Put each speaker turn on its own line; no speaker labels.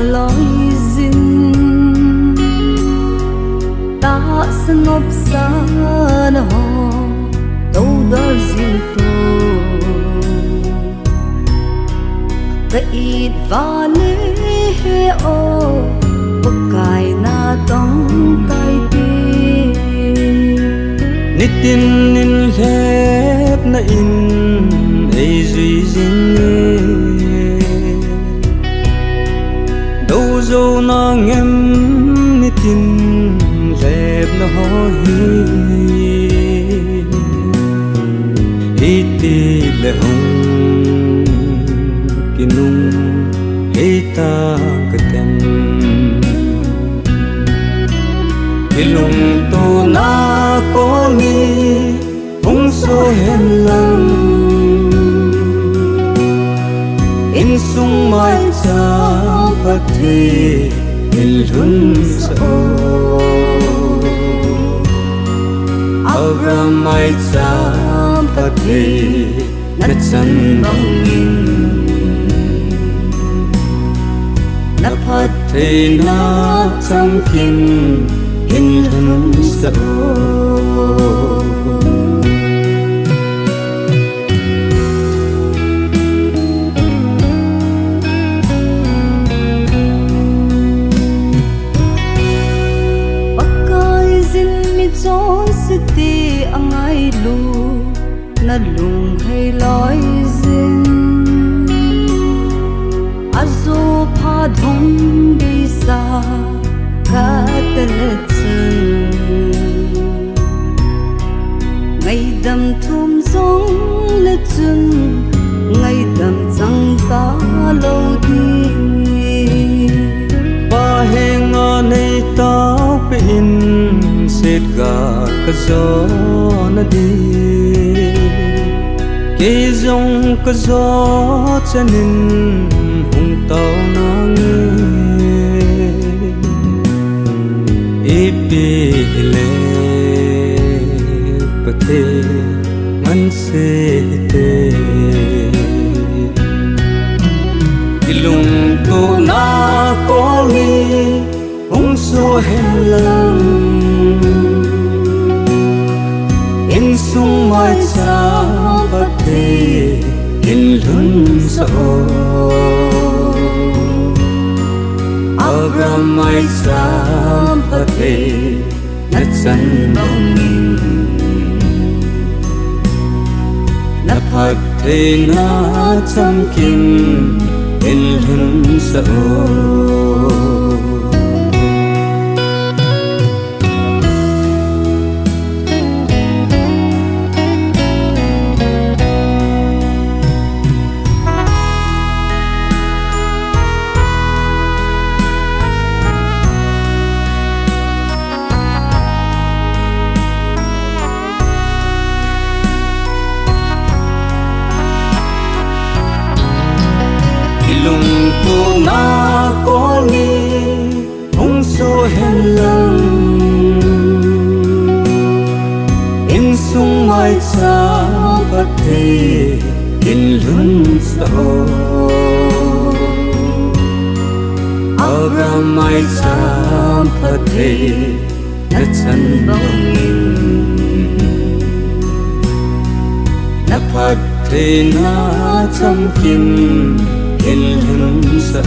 lối dinh ta sân ngọc xa nó đâu đó riêng cái ít và lê ô bất cài na tông tay đi
nít tin in lép na in ấy duy dinh đâu dâu na ngem nít tin lép na ho hi ti le hong kinung hei ta katem ilung tu na ko ni hong so hen lang in sung mai cha pathe il hun so Abram mai cha pathe na chan bang in na pathe na cham kin in hun so
chốn city angai lu na lung hay lối dinh azu pha thong đi xa cả tele chân ngày đầm thum giống lệ chân ngày đầm chẳng ta lâu đi
ba heng anei ta pin set ga ka zo na di ke zong ka zo chanin hung tao na nge e pi le pathe man se te ilung tu na ko ni hung so hen lang in sung mai cha pathe in hun so Abram mai cha pathe na chan bang in na pathe na cham kin in hun so lung tu na ko ni hong so hen lang in sung mai cha pathe in hun so Abram mai cha pathe na chan bang in na pathe na cham kin in hun so